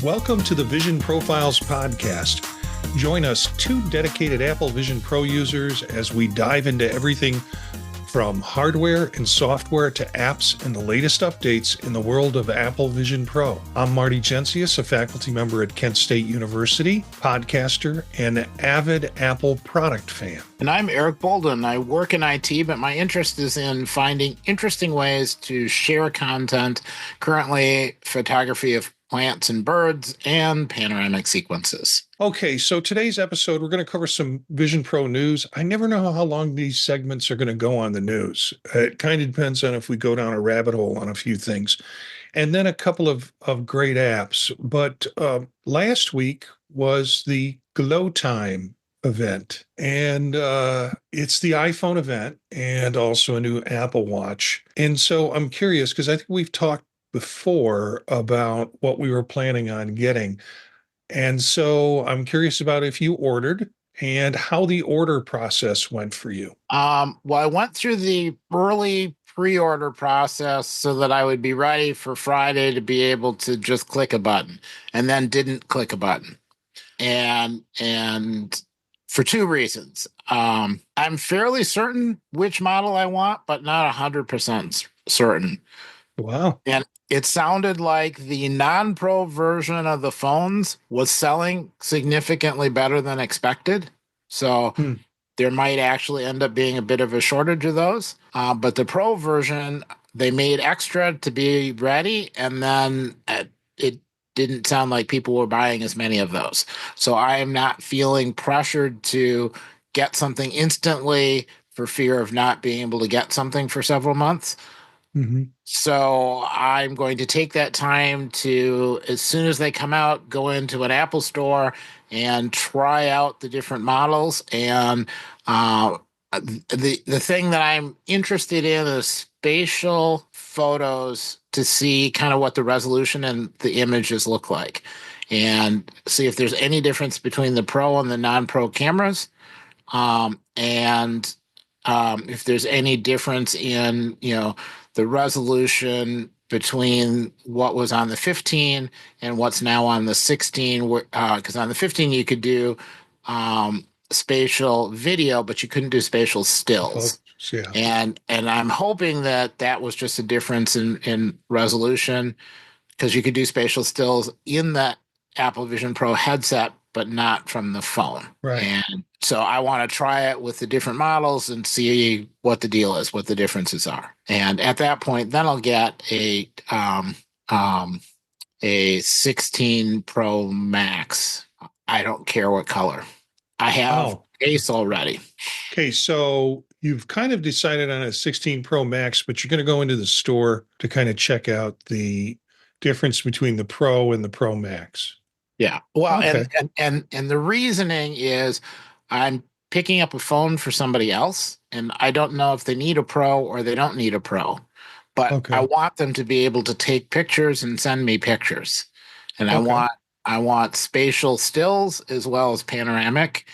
Welcome to the Vision Profiles podcast. Join us, two dedicated Apple Vision Pro users, as we dive into everything from hardware and software to apps and the latest updates in the world of Apple Vision Pro. I'm Marty Jencius, a faculty member at Kent State University, podcaster, and an avid Apple product fan. And I'm Eric Bolden. I work in IT, but my interest is in finding interesting ways to share content, currently photography of plants and birds, and panoramic sequences. Okay, so today's episode, we're going to cover some Vision Pro news. I never know how long these segments are going to go on the news. It kind of depends on if we go down a rabbit hole on a few things. And then a couple of great apps. But last week was the Glow Time event. And it's the iPhone event and also a new Apple Watch. And so I'm curious, because I think we've talked before about what we were planning on getting. And so I'm curious about if you ordered and how the order process went for you. Well, I went through the early pre-order process so that I would be ready for Friday to be able to just click a button, and then didn't click a button. And for two reasons. I'm fairly certain which model I want, but not 100% certain. Wow. And it sounded like the non-pro version of the phones was selling significantly better than expected. So there might actually end up being a bit of a shortage of those. But the pro version, they made extra to be ready. And then it didn't sound like people were buying as many of those. So I am not feeling pressured to get something instantly for fear of not being able to get something for several months. Mm-hmm. So I'm going to take that time to, as soon as they come out, go into an Apple store and try out the different models. And the thing that I'm interested in is spatial photos to see kind of what the resolution and the images look like, and see if there's any difference between the pro and the non-pro cameras, and if there's any difference in, the resolution between what was on the 15 and what's now on the 16, because on the 15 you could do spatial video, but you couldn't do spatial stills. Yeah. And I'm hoping that was just a difference in resolution, because you could do spatial stills in the Apple Vision Pro headset, but not from the phone. Right. And so I want to try it with the different models and see what the deal is, what the differences are. And at that point, then I'll get a 16 Pro Max. I don't care what color. I have case already. Okay, so you've kind of decided on a 16 Pro Max, but you're going to go into the store to kind of check out the difference between the Pro and the Pro Max. Yeah. Well, okay. and the reasoning is I'm picking up a phone for somebody else, and I don't know if they need a Pro or they don't need a Pro, but I want them to be able to take pictures and send me pictures. And I want spatial stills as well as panoramic.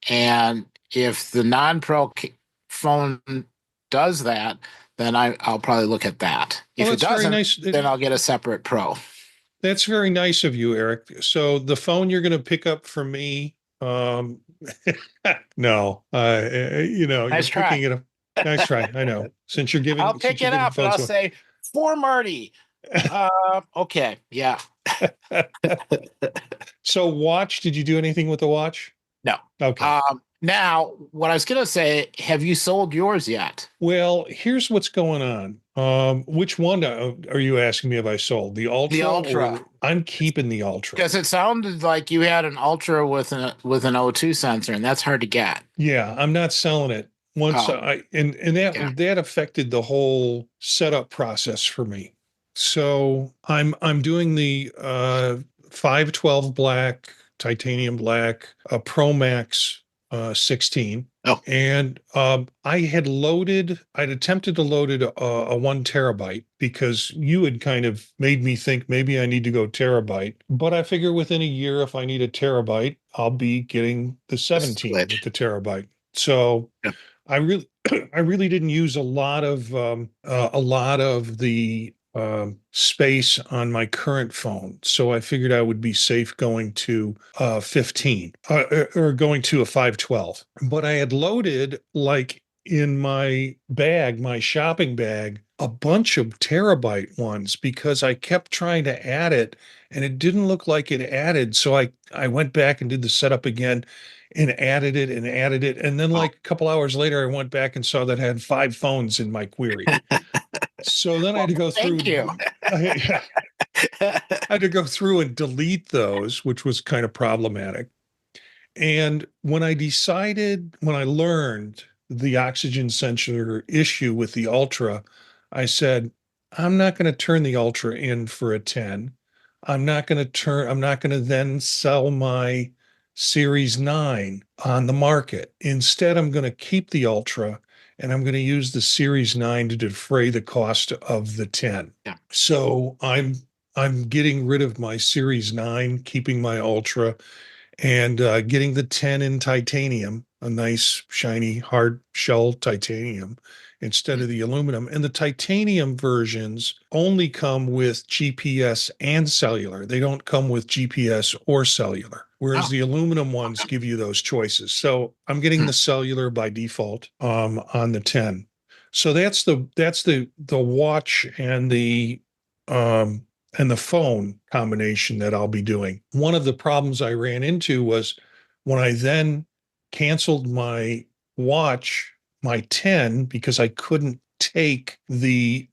And if the non-Pro phone does that, then I'll probably look at that. If it doesn't, then I'll get a separate Pro. That's very nice of you, Eric. So the phone you're going to pick up for me, no, nice you're picking it up. Nice try. I know. Since you're giving, I'll pick it up and I'll say, for Marty. Okay. Yeah. So watch, did you do anything with the watch? No. Okay. Now, what I was going to say, have you sold yours yet? Well, here's what's going on. Which one are you asking me if I sold? The Ultra? The Ultra. I'm keeping the Ultra. Because it sounded like you had an Ultra with an O2 sensor, and that's hard to get. Yeah, I'm not selling it. That affected the whole setup process for me. So I'm doing the 512 black, titanium black, a Pro Max 16. Oh. And I'd attempted to load it a 1 terabyte, because you had kind of made me think maybe I need to go terabyte. But I figure within a year, if I need a terabyte, I'll be getting the 17 with the terabyte. So I really didn't use a lot of the space on my current phone. So I figured I would be safe going to 15 or going to a 512. But I had loaded like in my bag, my shopping bag, a bunch of terabyte ones because I kept trying to add it and it didn't look like it added. So I went back and did the setup again and added it and added it. And then Oh, like a couple hours later, I went back and saw that I had 5 phones in my query. So then I had well, to go thank through. you. I had to go through and delete those, which was kind of problematic. And when I learned the oxygen sensor issue with the Ultra, I said, I'm not going to turn the Ultra in for a 10. I'm not going to then sell my Series 9 on the market. Instead, I'm going to keep the Ultra and I'm going to use the Series 9 to defray the cost of the 10. Yeah. So I'm getting rid of my Series 9, keeping my Ultra and getting the 10 in titanium, a nice, shiny, hard shell titanium instead of the aluminum. And the titanium versions only come with GPS and cellular. They don't come with GPS or cellular, whereas Oh, the aluminum ones okay. give you those choices. So I'm getting Hmm. the cellular by default on the 10. So that's the watch um, and the phone combination that I'll be doing. One of the problems I ran into was when I then canceled my watch, my 10, because I couldn't take the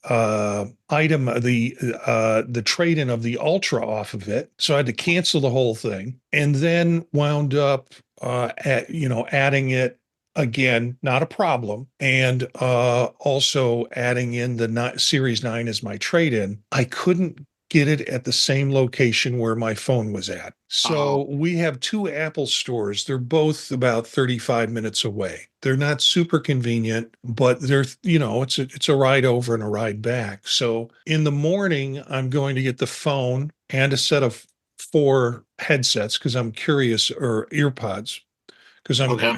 the trade-in of the Ultra off of it. So I had to cancel the whole thing and then wound up adding it again, not a problem. And also adding in the Series 9 as my trade in, I couldn't get it at the same location where my phone was at. Oh, So we have two Apple stores. They're both about 35 minutes away. They're not super convenient, but it's a ride over and a ride back. So in the morning, I'm going to get the phone and a set of 4 headsets because I'm curious, or earpods, because okay.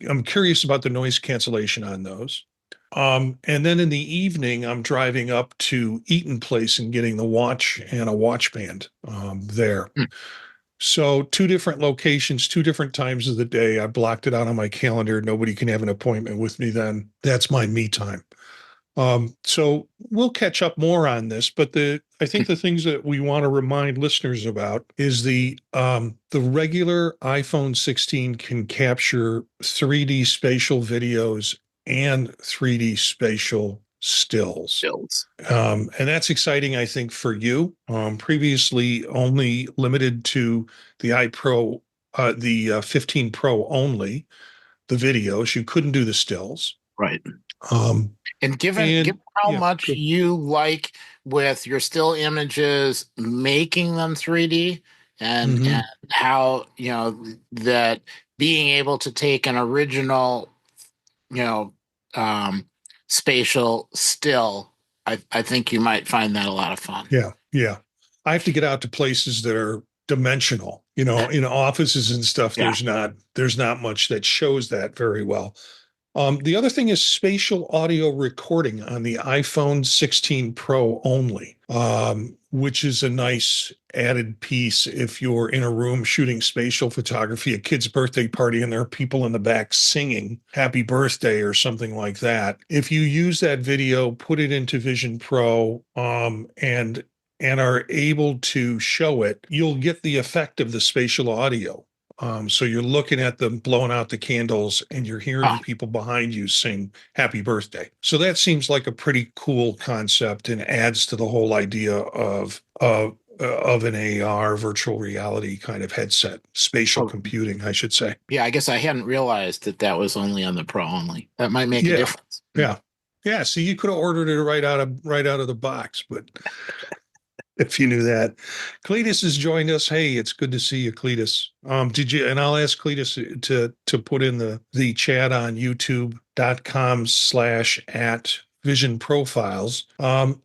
I'm curious about the noise cancellation on those. And then in the evening, I'm driving up to Eaton Place and getting the watch and a watch band there. Hmm. So 2 different locations, 2 different times of the day. I blocked it out on my calendar. Nobody can have an appointment with me then. That's my me time. So we'll catch up more on this, but I think the things that we want to remind listeners about is the regular iPhone 16 can capture 3D spatial videos and 3D spatial stills. Bills. And that's exciting, I think, for you. Previously only limited to the iPro, the 15 Pro only, the videos. You couldn't do the stills. Right. Um, And given and how yeah, much good. you like with your still images, making them 3D, and Hmm. how that being able to take an original, you know, um, spatial still, I think you might find that a lot of fun. Yeah, yeah. I have to get out to places that are dimensional. In offices and stuff, Yeah. there's not much that shows that very well. The other thing is spatial audio recording on the iPhone 16 Pro only, which is a nice added piece if you're in a room shooting spatial photography, a kid's birthday party, and there are people in the back singing happy birthday or something like that. If you use that video, put it into Vision Pro, and are able to show it, you'll get the effect of the spatial audio. So you're looking at them blowing out the candles and you're hearing Oh, the people behind you sing happy birthday. So that seems like a pretty cool concept and adds to the whole idea of an AR virtual reality kind of headset, spatial oh, computing, I should say. yeah. I guess I hadn't realized that was only on the Pro only. That might make a Yeah. difference. Yeah. Yeah. So you could have ordered it right out of the box, but if you knew that. Cletus has joined us. Hey, it's good to see you, Cletus. Did you, and I'll ask Cletus to put in the chat on youtube.com/at Vision Profiles.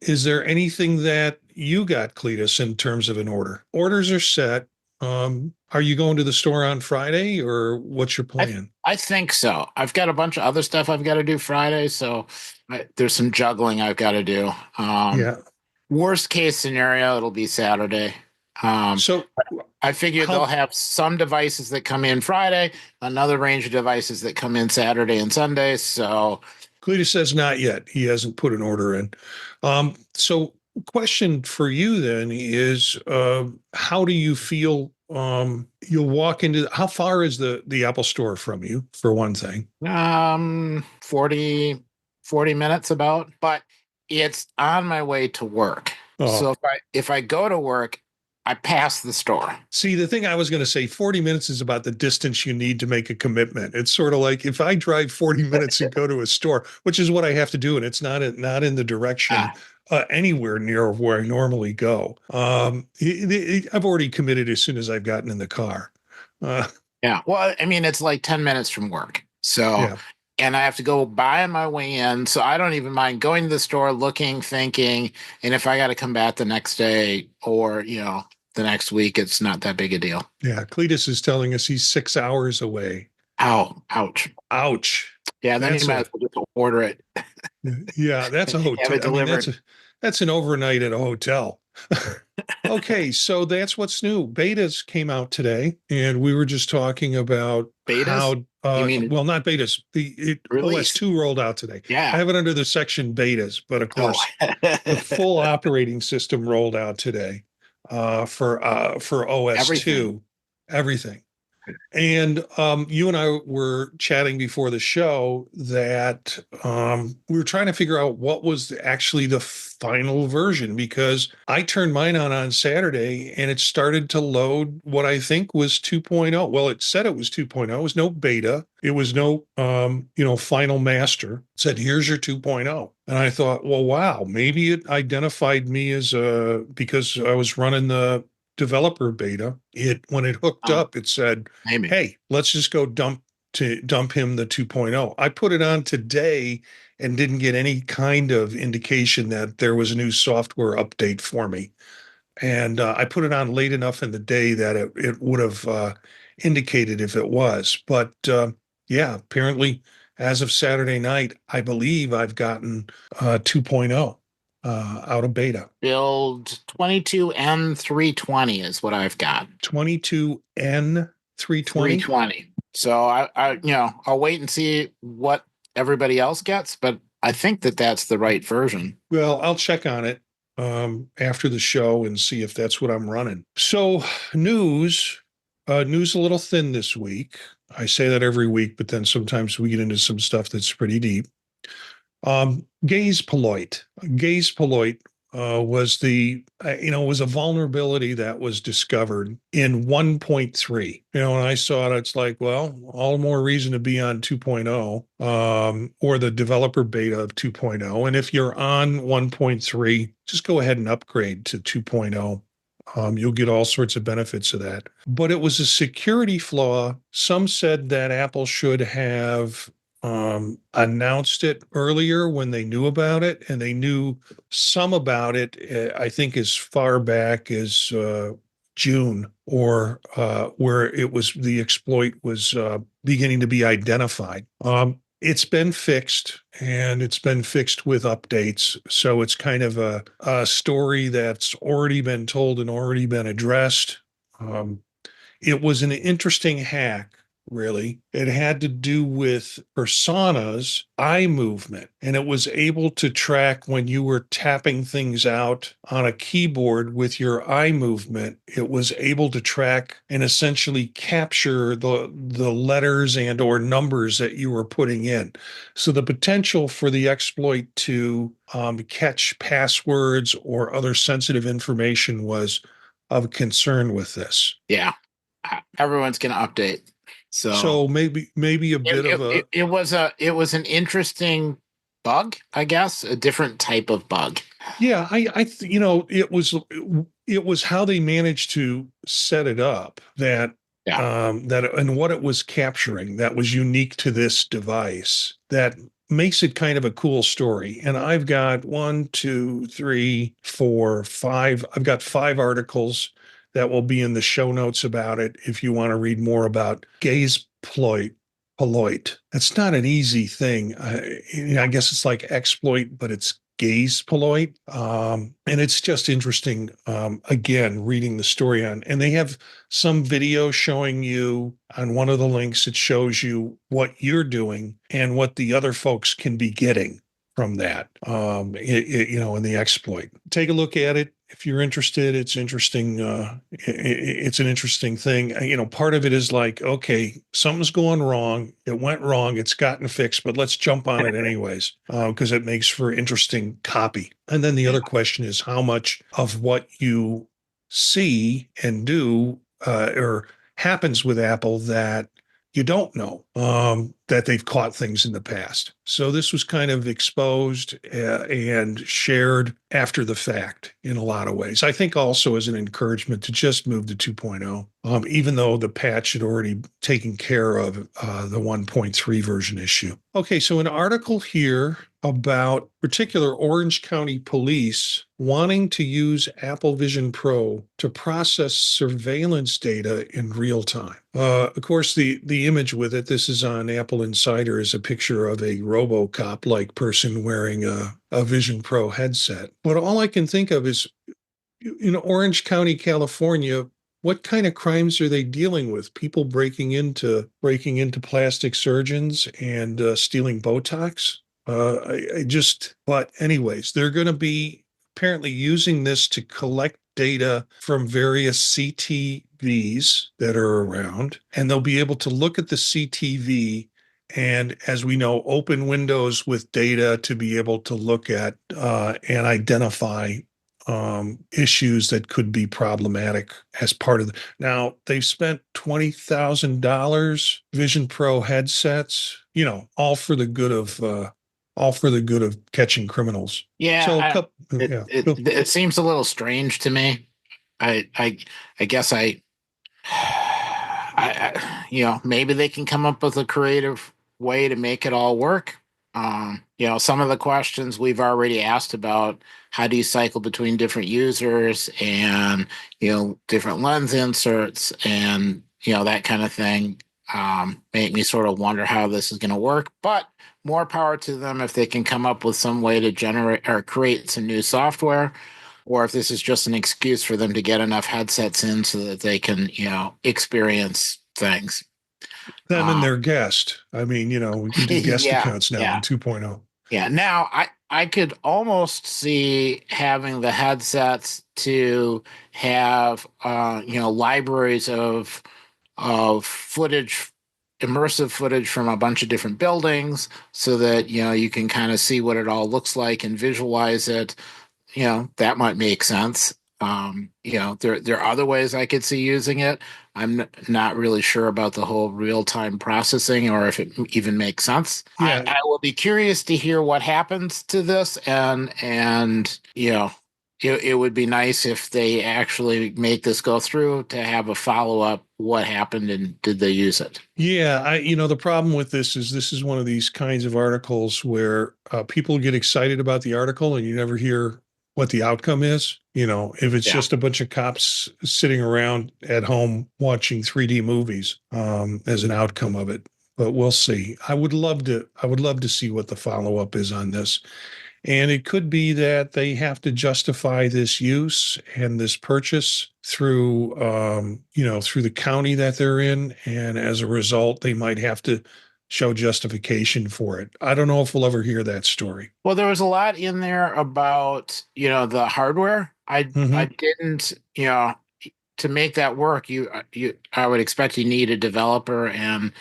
Is there anything that you got, Cletus, in terms of an order? Orders are set. Are you going to the store on Friday or what's your I plan? I think so. I've got a bunch of other stuff I've got to do Friday, so there's some juggling I've got to do. Yeah. Worst case scenario, it'll be Saturday. Um, So I figure they'll how have some devices that come in Friday, another range of devices that come in Saturday and Sunday. So, Cletus says not yet. He hasn't put an order in. So question for you then is how do you feel you'll walk into how far is the Apple store from you for one thing? 40 minutes about, but it's on my way to work. Oh, So if I go to work, I pass the store. see, the thing I was going to say, 40 minutes is about the distance you need to make a commitment. It's sort of like if I drive 40 minutes and go to a store, which is what I have to do, and it's not in the direction Ah, anywhere near where I normally go. I've already committed as soon as I've gotten in the car. Uh, yeah. Well, I mean, it's like 10 minutes from work. So, yeah, and I have to go buy my way in. So I don't even mind going to the store, looking, thinking. And if I got to come back the next day or, the next week, it's not that big a deal. yeah. Cletus is telling us he's 6 hours away. Ow, ouch. Ouch. Yeah, then you That's might a as well just order it, Yeah, that's a have hotel. it I mean, delivered. that's an overnight at a hotel. Okay, so that's what's new. Betas came out today, and we were just talking about Betas? how You mean well, not betas. OS release? 2 rolled out today. I Yeah. have it under the section betas, but of Oh. course, the full operating system rolled out today for OS Everything. 2, everything. And you and I were chatting before the show that we were trying to figure out what was actually the final version because I turned mine on Saturday and it started to load what I think was 2.0. Well, it said it was 2.0. It was no beta. It was no, final master. It said, here's your 2.0. And I thought, well, wow, maybe it identified me as because I was running the developer beta. It when it hooked Oh, up, it said, maybe. hey, let's just go dump him the 2.0. I put it on today and didn't get any kind of indication that there was a new software update for me. And I put it on late enough in the day that it would have indicated if it was. But yeah, apparently, as of Saturday night, I believe I've gotten 2.0 out of beta. Build 22N320 is what I've got. 22N 320. 320. So I'll wait and see what everybody else gets, but I think that that's the right version. Well, I'll check on it after the show and see if that's what I'm running. So, news a little thin this week. I say that every week, but then sometimes we get into some stuff that's pretty deep. Gazeploit. Gazeploit was was a vulnerability that was discovered in 1.3. When I saw it, it's like, well, all the more reason to be on 2.0 or the developer beta of 2.0. And if you're on 1.3, just go ahead and upgrade to 2.0. You'll get all sorts of benefits of that. But it was a security flaw. Some said that Apple should have announced it earlier when they knew about it, and they knew some about it, I think, as far back as June, or where it was the exploit was beginning to be identified. It's been fixed and it's been fixed with updates. So it's kind of a story that's already been told and already been addressed. It was an interesting hack, really. It had to do with personas, eye movement, and it was able to track when you were tapping things out on a keyboard with your eye movement. It was able to track and essentially capture the letters and or numbers that you were putting in. So the potential for the exploit to catch passwords or other sensitive information was of concern with this. Yeah. Everyone's going to update. So So maybe a it, bit of it, a it it was an interesting bug, I guess, a different type of bug. yeah. It was how they managed to set it up Yeah. that and what it was capturing that was unique to this device that makes it kind of a cool story. And I've got one, two, three, four, five. I've got 5 articles that will be in the show notes about it if you want to read more about Gazeploit. That's not an easy thing. I guess it's like exploit, but it's Gazeploit. And it's just interesting, again, reading the story on, and they have some video showing you on one of the links. It shows you what you're doing and what the other folks can be getting from that, in the exploit. Take a look at it. If you're interested, it's interesting. It's an interesting thing. Part of it is like, okay, something's going wrong. It went wrong. It's gotten fixed, but let's jump on it anyways, because it makes for interesting copy. And then the other question is how much of what you see and do or happens with Apple that you don't know, that they've caught things in the past. So this was kind of exposed and shared after the fact in a lot of ways. I think also as an encouragement to just move to 2.0, even though the patch had already taken care of the 1.3 version issue. Okay, so an article here about particular Orange County police wanting to use Apple Vision Pro to process surveillance data in real time. Of course, the image with it, this is on Apple Insider, is a picture of a RoboCop-like person wearing a Vision Pro headset. But all I can think of is, Orange County, California, what kind of crimes are they dealing with? People breaking into plastic surgeons and stealing Botox? But anyways, they're going to be apparently using this to collect data from various CTVs that are around, and they'll be able to look at the CTV and, as we know, open windows with data to be able to look at and identify issues that could be problematic as part of Now, they've spent $20,000 Vision Pro headsets, all for the good of catching criminals. Yeah, So it seems a little strange to me. I guess maybe they can come up with a creative way to make it all work. Some of the questions we've already asked about how do you cycle between different users and, different lens inserts and, that kind of thing, make me sort of wonder how this is going to work. But more power to them if they can come up with some way to generate or create some new software, or if this is just an excuse for them to get enough headsets in so that they can, experience things. Them and their guest. I mean, we can do guest accounts now in 2.0. Yeah. Now I could almost see having the headsets to have, libraries of footage, immersive footage from a bunch of different buildings so that, you can kind of see what it all looks like and visualize it. That might make sense. There are other ways I could see using it. I'm not really sure about the whole real-time processing or if it even makes sense. Yeah. I will be curious to hear what happens to this, and it would be nice if they actually make this go through to have a follow-up. What happened and did they use it? Yeah, the problem with this is one of these kinds of articles where people get excited about the article and you never hear what the outcome is. If it's just a bunch of cops sitting around at home watching 3D movies as an outcome of it. But we'll see. I would love to see what the follow-up is on this. And it could be that they have to justify this use and this purchase through, through the county that they're in. And as a result, they might have to show justification for it. I don't know if we'll ever hear that story. Well, there was a lot in there about, the hardware. I didn't, to make that work, I would expect you need a developer and,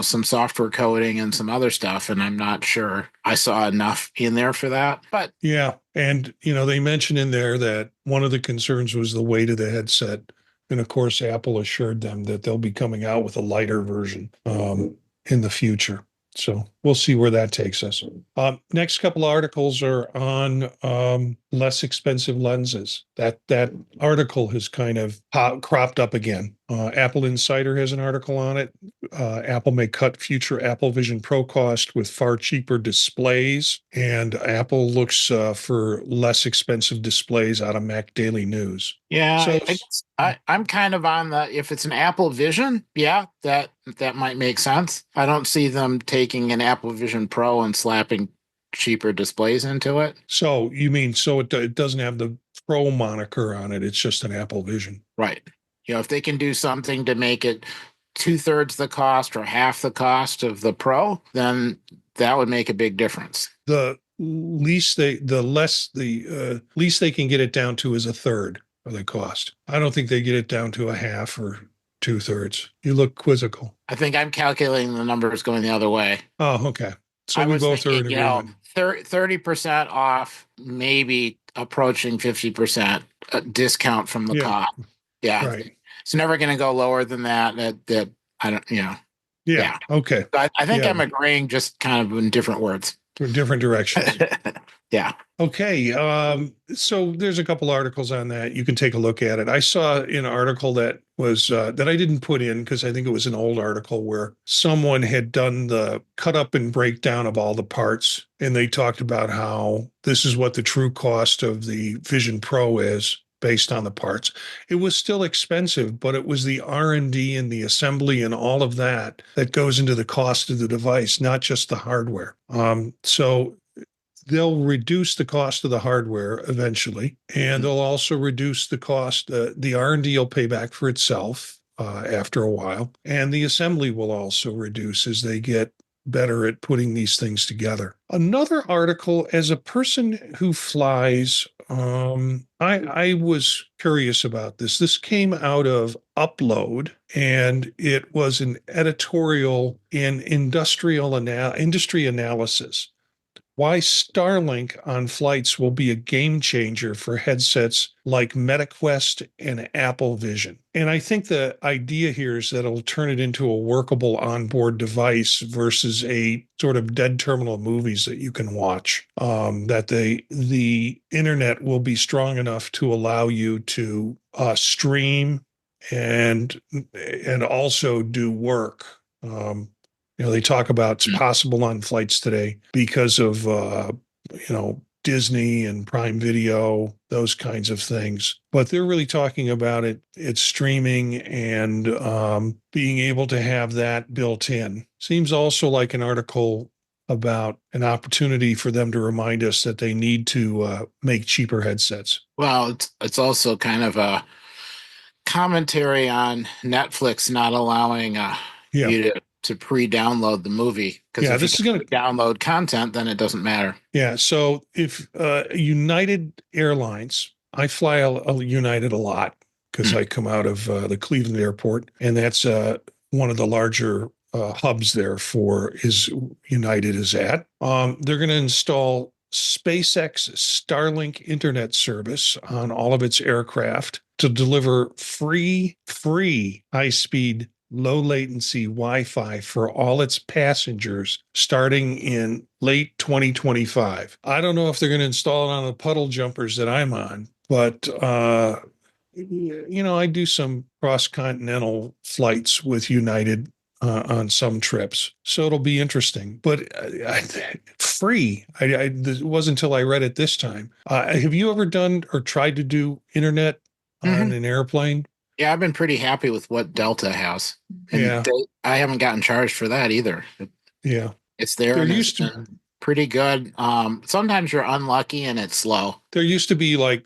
some software coding and some other stuff. And I'm not sure I saw enough in there for that. But yeah. And, they mentioned in there that one of the concerns was the weight of the headset. And of course, Apple assured them that they'll be coming out with a lighter version in the future. So we'll see where that takes us. Next couple articles are on less expensive lenses. That article has kind of cropped up again. Apple Insider has an article on it. Apple may cut future Apple Vision Pro cost with far cheaper displays, and Apple looks for less expensive displays out of Mac Daily News. Yeah, I'm kind of on the, if it's an Apple Vision, yeah, that might make sense. I don't see them taking an Apple Vision Pro and slapping cheaper displays into it. So you mean so it doesn't have the Pro moniker on it? It's just an Apple Vision. Right. If they can do something to make it two-thirds the cost or half the cost of the Pro, then that would make a big difference. The least they can get it down to is a third of the cost. I don't think they get it down to a half or two-thirds. You look quizzical. I think I'm calculating the numbers going the other way. Oh, okay. So I we was both are in thinking, agreement. 30% off, maybe approaching 50% discount from the Yeah. cost. Yeah. Right. It's never going to go lower than that. That I don't, Yeah. Okay. I think Yeah. I'm agreeing just kind of in different words. For different directions. Yeah. Okay. So there's a couple articles on that. You can take a look at it. I saw an article that was that I didn't put in because I think it was an old article where someone had done the cut up and breakdown of all the parts, and they talked about how this is what the true cost of the Vision Pro is based on the parts. It was still expensive, but it was the R&D and the assembly and all of that that goes into the cost of the device, not just the hardware. So they'll reduce the cost of the hardware eventually, and they'll also reduce the cost. The R&D will pay back for itself after a while, and the assembly will also reduce as they get better at putting these things together. Another article, as a person who flies, I was curious about this. This came out of Upload, and it was an editorial in industry analysis. Why Starlink on flights will be a game changer for headsets like MetaQuest and Apple Vision. And I think the idea here is that it'll turn it into a workable onboard device versus a sort of dead terminal movies that you can watch. That the internet will be strong enough to allow you to stream and also do work. They talk about it's possible on flights today because of, Disney and Prime Video, those kinds of things. But they're really talking about it's streaming and being able to have that built in. Seems also like an article about an opportunity for them to remind us that they need to make cheaper headsets. Well, it's also kind of a commentary on Netflix not allowing you to pre-download the movie, because if this you is going to download content, then it doesn't matter. Yeah. So if United Airlines, I fly a United a lot because I come out of the Cleveland airport, and that's one of the larger hubs there is United is at. They're going to install SpaceX Starlink internet service on all of its aircraft to deliver free high-speed low latency Wi-Fi for all its passengers starting in late 2025. I don't know if they're going to install it on the puddle jumpers that I'm on, but I do some cross-continental flights with United on some trips, so it'll be interesting. But free, it wasn't until I read it this time. Have you ever done or tried to do internet on an airplane? Yeah, I've been pretty happy with what Delta has. And I haven't gotten charged for that either. It's there. There and used it's to pretty good. Sometimes you're unlucky and it's slow. There used to be like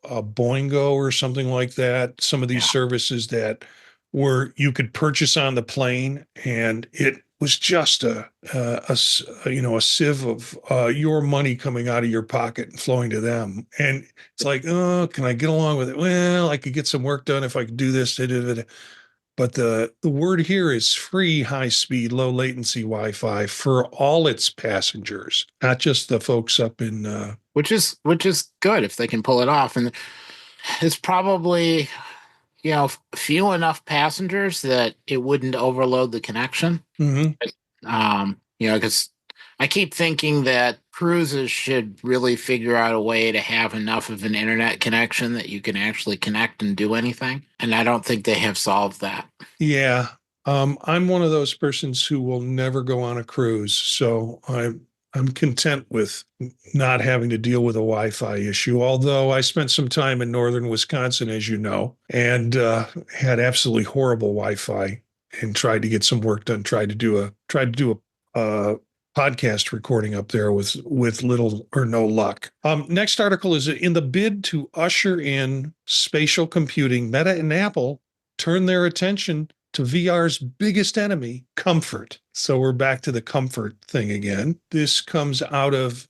a Boingo or something like that. Some of these services that you could purchase on the plane, and it was just a sieve of your money coming out of your pocket and flowing to them. And it's like, oh, can I get along with it? Well, I could get some work done if I could do this. But the word here is free high-speed, low-latency Wi-Fi for all its passengers, not just the folks up in. Which is good if they can pull it off. And it's probably, few enough passengers that it wouldn't overload the connection. Because I keep thinking that cruises should really figure out a way to have enough of an internet connection that you can actually connect and do anything. And I don't think they have solved that. Yeah. I'm one of those persons who will never go on a cruise. So I'm content with not having to deal with a Wi-Fi issue, although I spent some time in northern Wisconsin, as you know, and had absolutely horrible Wi-Fi and tried to get some work done, tried to do a podcast recording up there with little or no luck. Next article is in the bid to usher in spatial computing, Meta and Apple turn their attention to VR's biggest enemy, comfort. So we're back to the comfort thing again. This comes out of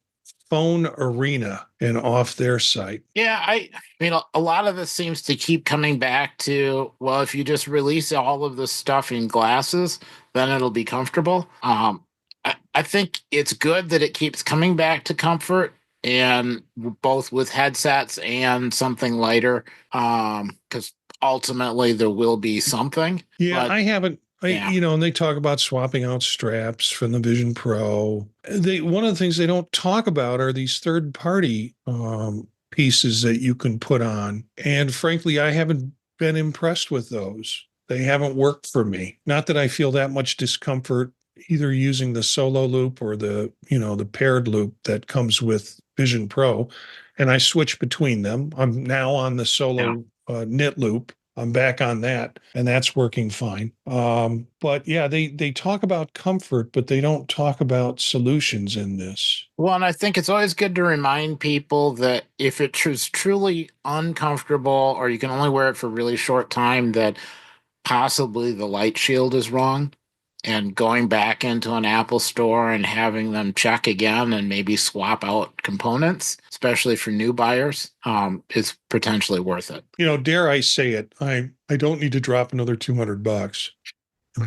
Phone Arena and off their site. Yeah, I mean, a lot of this seems to keep coming back to, well, if you just release all of this stuff in glasses, then it'll be comfortable. I think it's good that it keeps coming back to comfort, and both with headsets and something lighter, because ultimately there will be something. Yeah, But I haven't. yeah, And they talk about swapping out straps from the Vision Pro. One of the things they don't talk about are these third party pieces that you can put on. And frankly, I haven't been impressed with those. They haven't worked for me. Not that I feel that much discomfort either using the solo loop or the paired loop that comes with Vision Pro. And I switch between them. I'm now on the yeah. solo knit loop. I'm back on that, and that's working fine. But yeah, they talk about comfort, but they don't talk about solutions in this. Well, and I think it's always good to remind people that if it is truly uncomfortable, or you can only wear it for a really short time, that possibly the light shield is wrong. And going back into an Apple store and having them check again and maybe swap out components, especially for new buyers, is potentially worth it. Dare I say it, I don't need to drop another $200.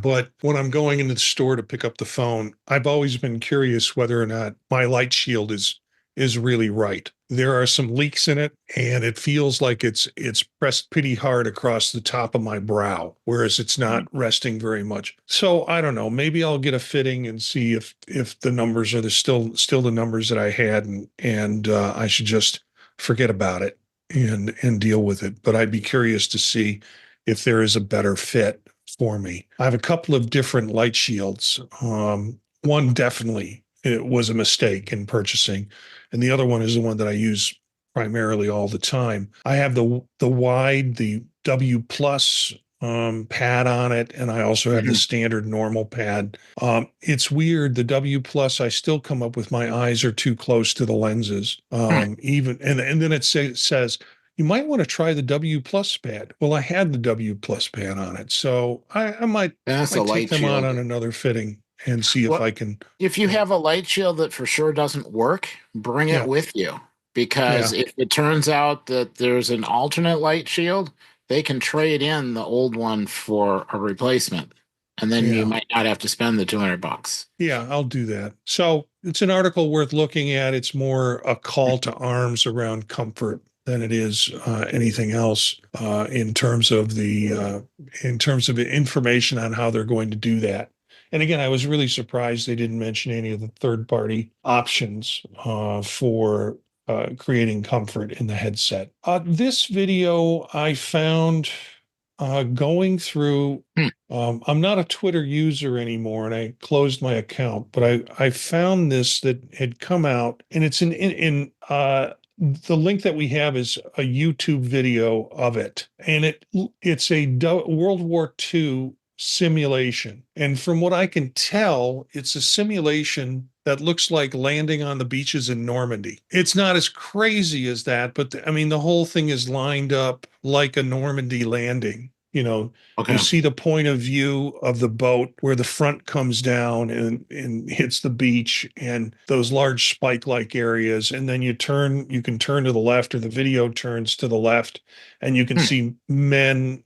But when I'm going into the store to pick up the phone, I've always been curious whether or not my light shield is really right. There are some leaks in it, and it feels like it's pressed pretty hard across the top of my brow, whereas it's not resting very much. So I don't know. Maybe I'll get a fitting and see if the numbers are still the numbers that I had, and I should just forget about it and deal with it. But I'd be curious to see if there is a better fit for me. I have a couple of different light shields. One definitely it was a mistake in purchasing, and the other one is the one that I use primarily all the time. I have the W plus pad on it, and I also have the standard normal pad. It's weird. The W plus, I still come up with my eyes are too close to the lenses. Even and then it says you might want to try the W plus pad. Well, I had the W plus pad on it, so I might That's a take light them shield. on another fitting and see if Well, I can. if you have a light shield that for sure doesn't work, bring it Yeah, with you. Because yeah, if it turns out that there's an alternate light shield, they can trade in the old one for a replacement. And then you yeah. might not have to spend the $200. Yeah, I'll do that. So it's an article worth looking at. It's more a call to arms around comfort than it is anything else in terms of information on how they're going to do that. And again, I was really surprised they didn't mention any of the third party options for creating comfort in the headset. This video I found going through. Hmm. I'm not a Twitter user anymore, and I closed my account. But I found this that had come out, and it's in the link that we have is a YouTube video of it, and it's a World War II simulation. And from what I can tell, it's a simulation that looks like landing on the beaches in Normandy. It's not as crazy as that, but I mean, the whole thing is lined up like a Normandy landing. You Okay. see the point of view of the boat where the front comes down and hits the beach and those large spike-like areas. And then you can turn to the left, or the video turns to the left, and you can Hmm. see men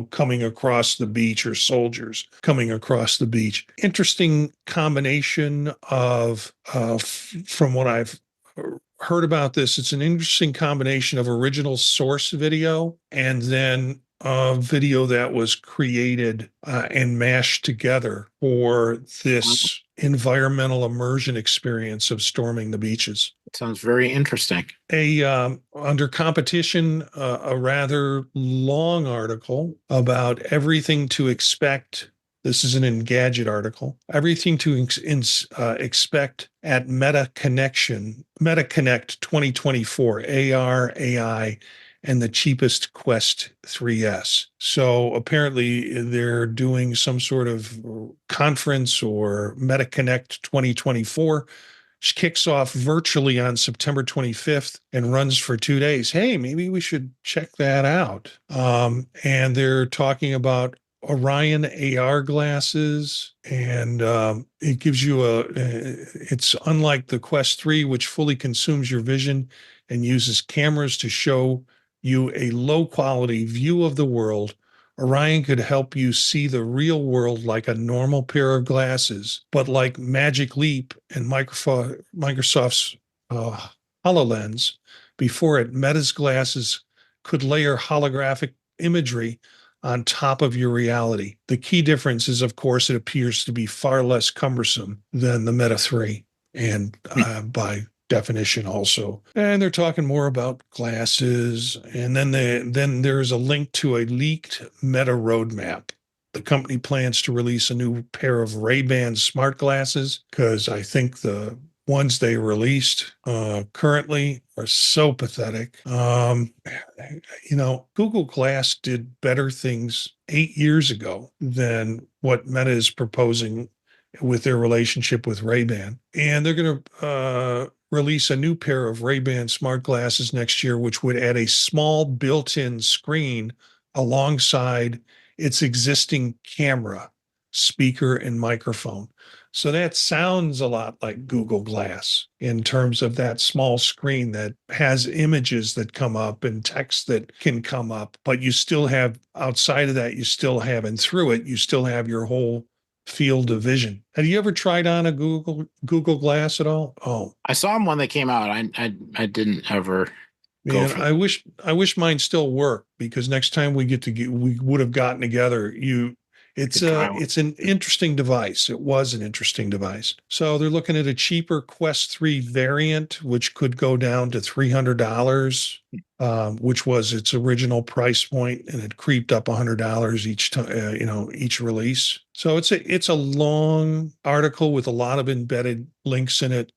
coming across the beach, or soldiers coming across the beach. Interesting combination of, from what I've heard about this, it's an interesting combination of original source video and then a video that was created and mashed together for this environmental immersion experience of storming the beaches. Sounds very interesting. Under competition, a rather long article about everything to expect. This is an Engadget article. Everything to expect at Meta Connect 2024, AR, AI, and the cheapest Quest 3S. So apparently they're doing some sort of conference or MetaConnect 2024, which kicks off virtually on September 25th and runs for 2 days. Hey, maybe we should check that out. And they're talking about Orion AR glasses, and it gives you it's unlike the Quest 3, which fully consumes your vision and uses cameras to show you a low quality view of the world. Orion could help you see the real world like a normal pair of glasses, but like Magic Leap and Microsoft's HoloLens before it, Meta's glasses could layer holographic imagery on top of your reality. The key difference is, of course, it appears to be far less cumbersome than the Meta 3, and by definition also. And they're talking more about glasses. And then there's a link to a leaked Meta roadmap. The company plans to release a new pair of Ray-Ban smart glasses because I think the ones they released currently are so pathetic. Google Glass did better things 8 years ago than what Meta is proposing with their relationship with Ray-Ban. And they're going to release a new pair of Ray-Ban smart glasses next year, which would add a small built-in screen alongside its existing camera, speaker, and microphone. So that sounds a lot like Google Glass in terms of that small screen that has images that come up and text that can come up, but you still have, outside of that, and through it, you still have your whole field of vision. Have you ever tried on a Google Glass at all? Oh, I saw them when they came out. I didn't ever go man, for I wish mine still worked, because next time we would have gotten together. It's an interesting device. It was an interesting device. So they're looking at a cheaper Quest 3 variant, which could go down to $300, which was its original price point, and it creeped up $100 each time, each release. So it's a long article with a lot of embedded links in it.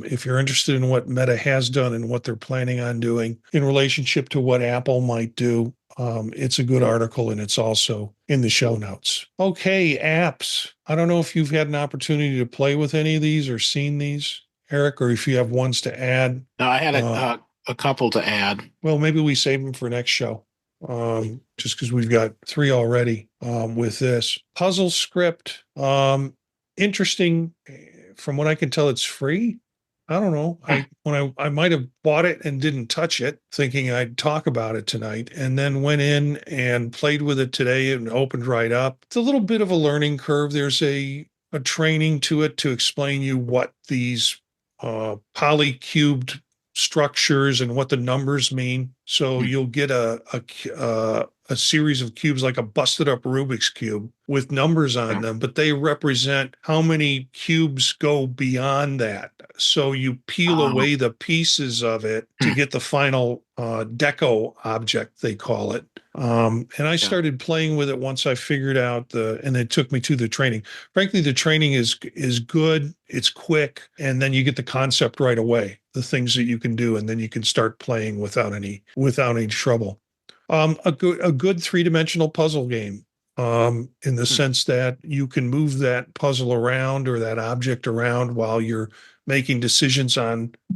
If you're interested in what Meta has done and what they're planning on doing in relationship to what Apple might do, it's a good article, and it's also in the show notes. Okay, apps. I don't know if you've had an opportunity to play with any of these or seen these, Eric, or if you have ones to add. No, I had a couple to add. Well, maybe we save them for next show, just because we've got 3 already with this. Puzzle Script. Interesting. From what I can tell, it's free. I don't know. I might have bought it and didn't touch it, thinking I'd talk about it tonight, and then went in and played with it today and opened right up. It's a little bit of a learning curve. There's a training to it to explain you what these polycubed structures and what the numbers mean. So you'll get a series of cubes, like a busted up Rubik's Cube with numbers on them, but they represent how many cubes go beyond that. So you peel away the pieces of it to get the final deco object, they call it. And I started playing with it once I figured out and it took me to the training. Frankly, the training is good. It's quick. And then you get the concept right away, the things that you can do, and then you can start playing without any trouble. A good three-dimensional puzzle game, in the sense that you can move that puzzle around or that object around while you're making decisions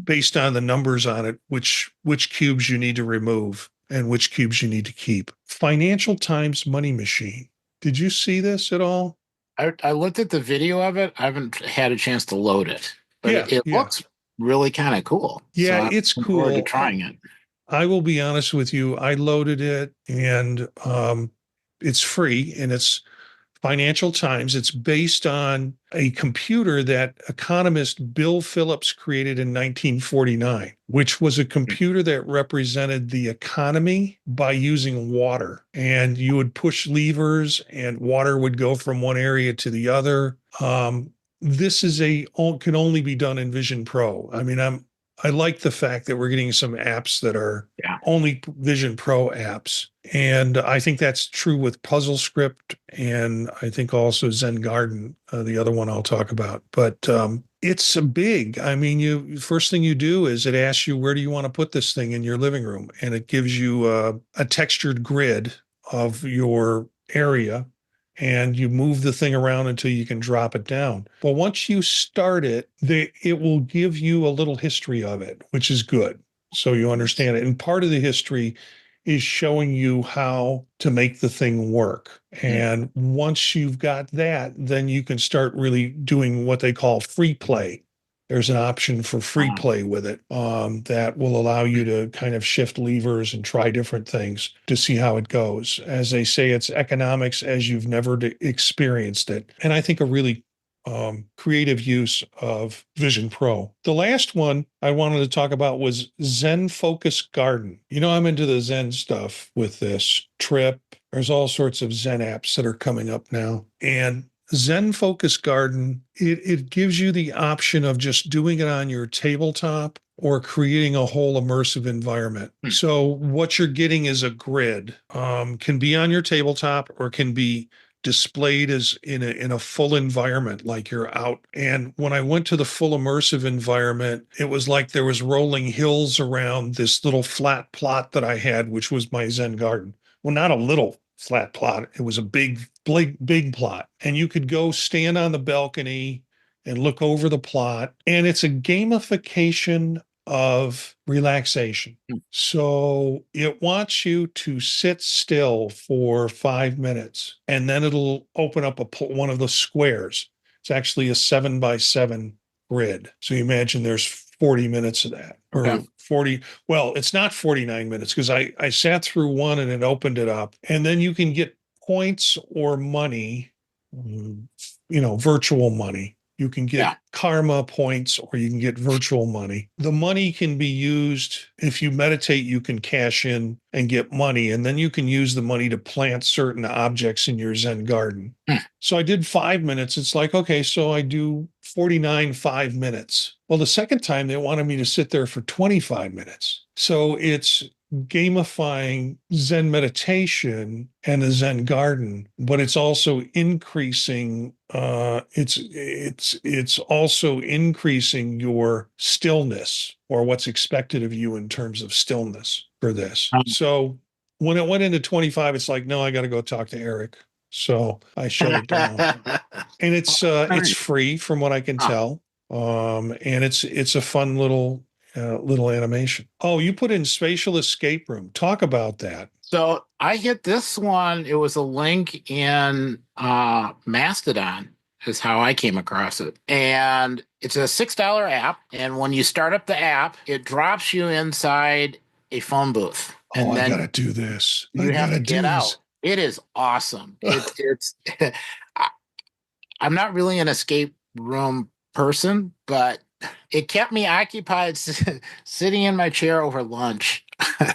based on the numbers on it, which cubes you need to remove and which cubes you need to keep. Financial Times Money Machine. Did you see this at all? I looked at the video of it. I haven't had a chance to load it, but it looks really kind of cool. Yeah, so it's I'm cool. forward to trying it. I will be honest with you. I loaded it, and it's free, and it's Financial Times. It's based on a computer that economist Bill Phillips created in 1949, which was a computer that represented the economy by using water. And you would push levers and water would go from one area to the other. This can only be done in Vision Pro. I mean, I like the fact that we're getting some apps that are Yeah. only Vision Pro apps. And I think that's true with Puzzle Script and I think also Zen Garden, the other one I'll talk about. But it's a big. I mean, you first thing you do is it asks you where do you want to put this thing in your living room, and it gives you a textured grid of your area, and you move the thing around until you can drop it down. But once you start it, it will give you a little history of it, which is good. So you understand it. And part of the history is showing you how to make the thing work. And once you've got that, then you can start really doing what they call free play. There's an option for free play with it that will allow you to kind of shift levers and try different things to see how it goes. As they say, it's economics as you've never experienced it. And I think a really creative use of Vision Pro. The last one I wanted to talk about was Zen Focus Garden. You know, I'm into the Zen stuff with this trip. There's all sorts of Zen apps that are coming up now. And Zen Focus Garden, it gives you the option of just doing it on your tabletop or creating a whole immersive environment. So what you're getting is a grid, can be on your tabletop or can be displayed as in a full environment, like you're out. And when I went to the full immersive environment, it was like there was rolling hills around this little flat plot that I had, which was my Zen garden. Well, not a little flat plot. It was a big plot. And you could go stand on the balcony and look over the plot. And it's a gamification of relaxation. So it wants you to sit still for 5 minutes, and then it'll open up one of the squares. It's actually a 7x7 grid. So you imagine there's 40 minutes of that, or 40. Well, it's not 49 minutes because I sat through one and it opened it up. And then you can get points or money, virtual money. You can get karma points or you can get virtual money. The money can be used, if you meditate, you can cash in and get money. And then you can use the money to plant certain objects in your Zen garden. So I did 5 minutes. It's like, okay, so I do 49 5 minutes. Well, the second time they wanted me to sit there for 25 minutes. So it's gamifying Zen meditation and the Zen garden, but it's also increasing it's also increasing your stillness, or what's expected of you in terms of stillness for this. So when it went into 25, it's like, no, I got to go talk to Eric. So I shut it down. And it's free from what I can tell. And it's a fun little animation. Oh, you put in Spatial Escape Room. Talk about that. So I hit this one. It was a link in Mastodon is how I came across it. And it's a $6 app. And when you start up the app, it drops you inside a phone booth. And then I gotta do this. You have to get out. It is awesome. It's I'm not really an escape room person, but it kept me occupied sitting in my chair over lunch.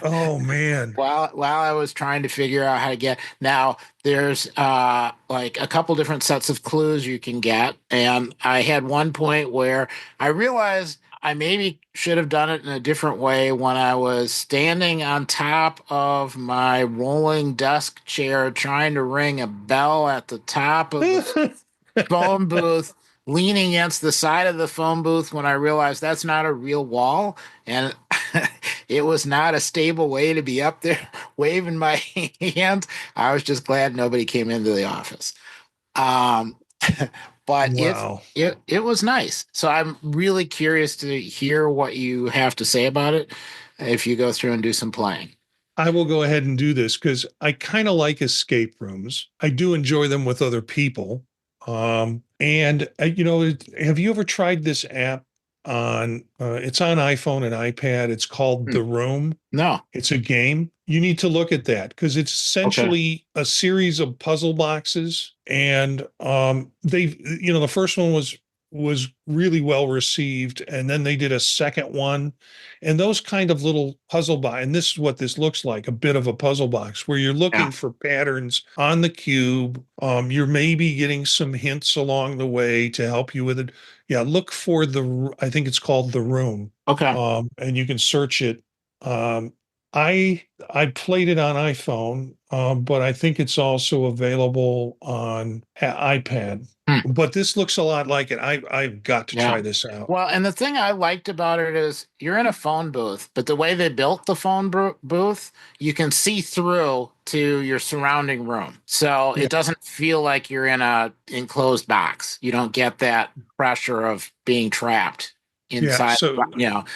Oh man. While I was trying to figure out how to get. Now there's like a couple different sets of clues you can get, and I had one point where I realized I maybe should have done it in a different way when I was standing on top of my rolling desk chair trying to ring a bell at the top of the phone booth, leaning against the side of the phone booth, when I realized that's not a real wall and it was not a stable way to be up there waving my hand. I was just glad nobody came into the office. But wow. it was nice. So I'm really curious to hear what you have to say about it if you go through and do some playing. I will go ahead and do this because I kind of like escape rooms. I do enjoy them with other people. And have you ever tried this app on, it's on iPhone and iPad. It's called The Room. No. It's a game. You need to look at that because it's essentially a series of puzzle boxes. And the first one was really well received. And then they did a second one. And those kind of little puzzle box, and this is what this looks like, a bit of a puzzle box where you're looking for patterns on the cube. You're maybe getting some hints along the way to help you with it. Yeah, look for I think it's called The Room. Okay. and you can search it. Um, I played it on iPhone, but I think it's also available on iPad. Hmm. But this looks a lot like it. I've got to Yeah. try this out. Well, and the thing I liked about it is you're in a phone booth, but the way they built the phone booth, you can see through to your surrounding room. So Yeah, it doesn't feel like you're in a enclosed box. You don't get that pressure of being trapped yeah. inside,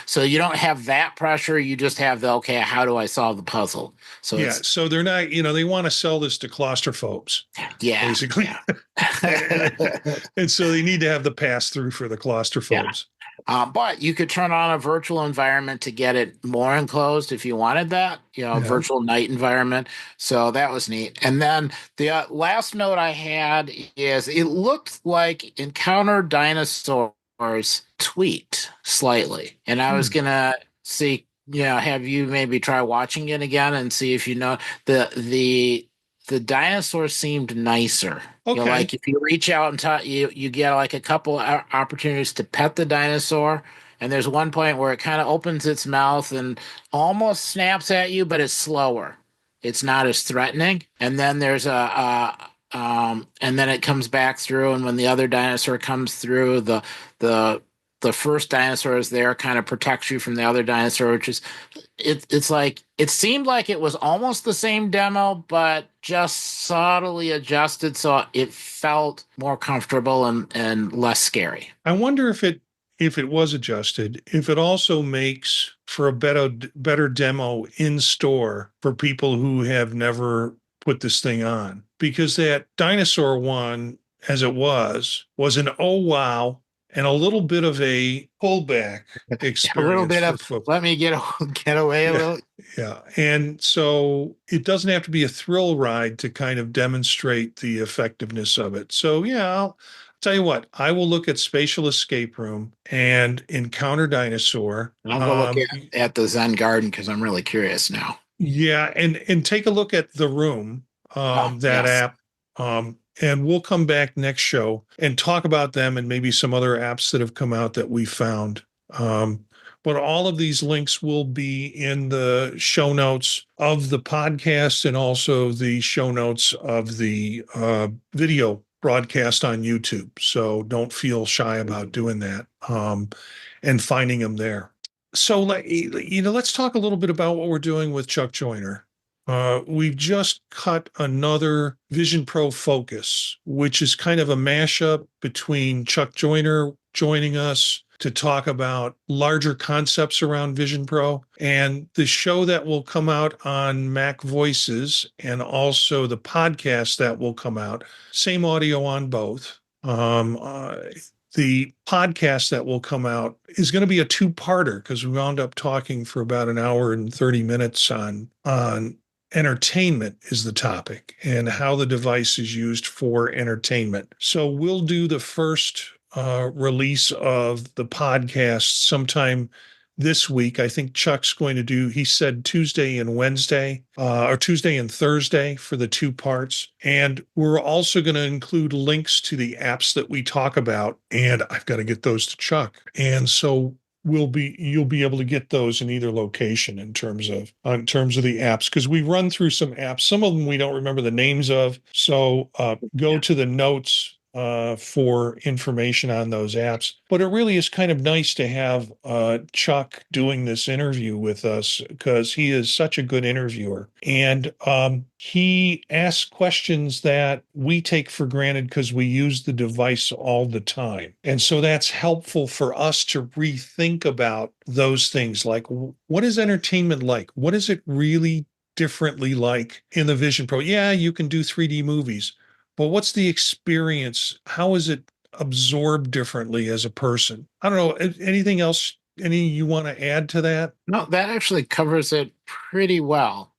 so you don't have that pressure. You just have the, okay, how do I solve the puzzle? So Yeah, it's, so they're not, they want to sell this to claustrophobes, yeah, basically. yeah. And so they need to have the pass through for the Yeah. claustrophobes. But you could turn on a virtual environment to get it more enclosed if you wanted that, a Yeah. virtual night environment. So that was neat. And then the last note I had is it looked like Encounter Dinosaurs tweaked slightly. And I was Hmm. going to see, have you maybe try watching it again and see if the dinosaur seemed nicer. Okay. Like if you reach out and you get like a couple opportunities to pet the dinosaur, and there's one point where it kind of opens its mouth and almost snaps at you, but it's slower. It's not as threatening. And then there's and then it comes back through, and when the other dinosaur comes through, the the first dinosaur is there, kind of protects you from the other dinosaur, which is it's like it seemed like it was almost the same demo, but just subtly adjusted so it felt more comfortable and less scary. I wonder if it was adjusted, if it also makes for a better demo in store for people who have never put this thing on. Because that dinosaur one, as it was an oh wow and a little bit of a pullback A little experience bit for of folks. let me get away a Yeah. little. Yeah. And so it doesn't have to be a thrill ride to kind of demonstrate the effectiveness of it. So, yeah, I'll tell you what, I will look at Spatial Escape Room and Encounter Dinosaur. And I'll go look at the Zen Garden because I'm really curious now. Yeah. And take a look at The Room, Oh, that yes. app. And we'll come back next show and talk about them and maybe some other apps that have come out that we found. Um, but all of these links will be in the show notes of the podcast and also the show notes of the video broadcast on YouTube. So don't feel shy about doing that, and finding them there. So, let's talk a little bit about what we're doing with Chuck Joyner. We've just cut another Vision Pro Focus, which is kind of a mashup between Chuck Joyner joining us to talk about larger concepts around Vision Pro and the show that will come out on Mac Voices and also the podcast that will come out. Same audio on both. The podcast that will come out is going to be a two-parter because we wound up talking for about an hour and 30 minutes on entertainment is the topic and how the device is used for entertainment. So we'll do the first release of the podcast sometime this week. I think Chuck's going to do, he said Tuesday and Wednesday, or Tuesday and Thursday for the two parts. And we're also going to include links to the apps that we talk about. And I've got to get those to Chuck. And so you'll be able to get those in either location in terms of the apps because we run through some apps. Some of them we don't remember the names of. So go to the notes for information on those apps. But it really is kind of nice to have Chuck doing this interview with us because he is such a good interviewer. And he asks questions that we take for granted because we use the device all the time. And so that's helpful for us to rethink about those things like what is entertainment like? What is it really differently like in the Vision Pro? Yeah, you can do 3D movies, but what's the experience? How is it absorbed differently as a person? I don't know. Anything else? Any you want to add to that? No, that actually covers it pretty well.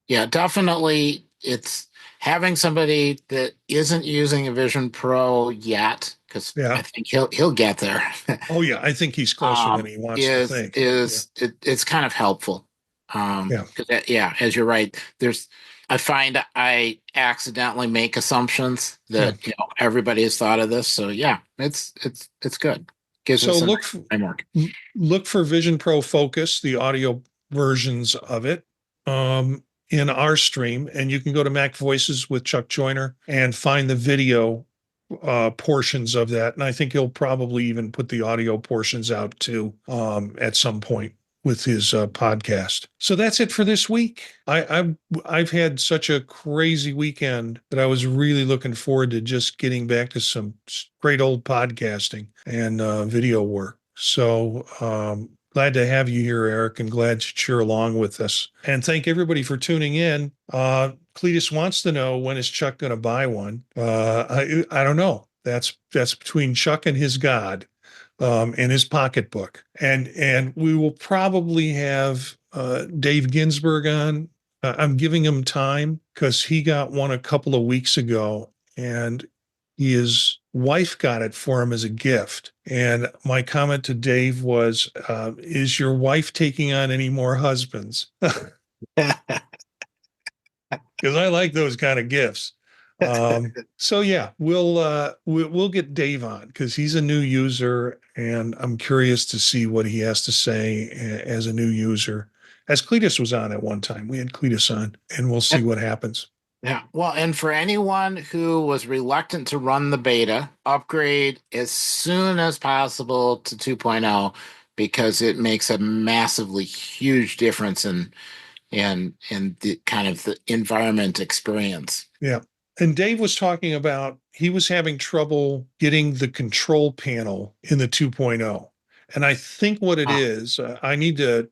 Yeah, definitely. It's having somebody that isn't using a Vision Pro yet, because I Yeah. think he'll get there. Oh yeah. I think he's closer than he wants to is think. Yeah. is it's kind of helpful. Yeah. 'Cause yeah, as you're right, I find I accidentally make assumptions Yeah. that everybody has thought of this. So yeah, it's good. Gives So us a framework. look for Vision Pro Focus, the audio versions of it, in our stream, and you can go to Mac Voices with Chuck Joyner and find the video portions of that. And I think he'll probably even put the audio portions out too at some point with his podcast. So that's it for this week. I've had such a crazy weekend that I was really looking forward to just getting back to some great old podcasting and video work. So glad to have you here, Eric, and glad that you're along with us. And thank everybody for tuning in. Cletus wants to know, when is Chuck going to buy one? I don't know. That's between Chuck and his God. In his pocketbook. And we will probably have Dave Ginsburg on. I'm giving him time because he got one a couple of weeks ago and his wife got it for him as a gift. And my comment to Dave was, is your wife taking on any more husbands? Because I like those kind of gifts. So yeah, we'll get Dave on because he's a new user, and I'm curious to see what he has to say as a new user. As Cletus was on at one time, we had Cletus on, and we'll see what happens. Yeah. Well, and for anyone who was reluctant to run the beta, upgrade as soon as possible to 2.0 because it makes a massively huge difference in the kind of the environment experience. Yeah. And Dave was talking about he was having trouble getting the control panel in the 2.0. And I think what it is, I need to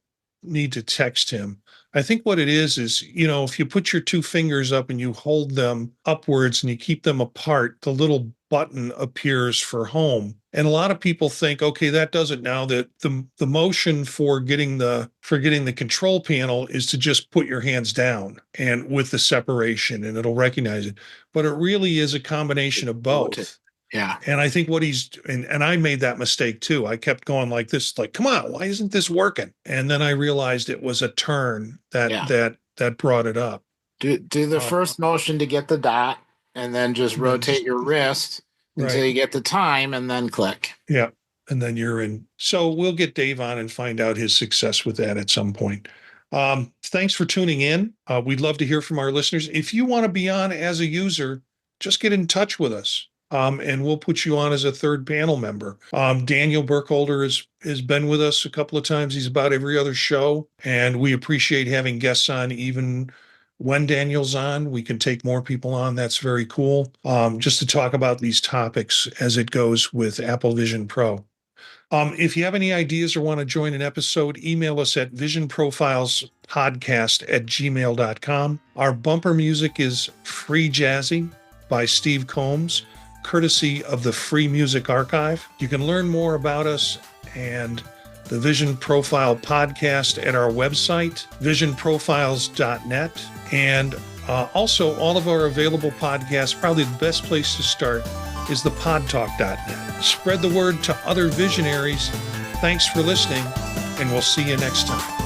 text him. I think what it is, if you put your two fingers up and you hold them upwards and you keep them apart, the little button appears for home. And a lot of people think, okay, that does it now. That the motion for getting the control panel is to just put your hands down and with the separation, and it'll recognize it. But it really is a combination of both. Yeah. And I think what and I made that mistake too. I kept going like this, like, come on, why isn't this working? And then I realized it was a turn that brought it up. Do the first motion to get the dot, and then just rotate your wrist until you get the time, and then click. Yeah. And then you're in. So we'll get Dave on and find out his success with that at some point. Thanks for tuning in. We'd love to hear from our listeners. If you want to be on as a user, just get in touch with us. And we'll put you on as a third panel member. Daniel Burkholder has been with us a couple of times. He's about every other show, and we appreciate having guests on even when Daniel's on. We can take more people on. That's very cool. Just to talk about these topics as it goes with Apple Vision Pro. If you have any ideas or want to join an episode, email us at visionprofilespodcast@gmail.com. Our bumper music is Free Jazzy by Steve Combs, courtesy of the Free Music Archive. You can learn more about us and the Vision Profile podcast at our website, visionprofiles.net. And also all of our available podcasts, probably the best place to start is the podtalk.net. Spread the word to other visionaries. Thanks for listening, and we'll see you next time.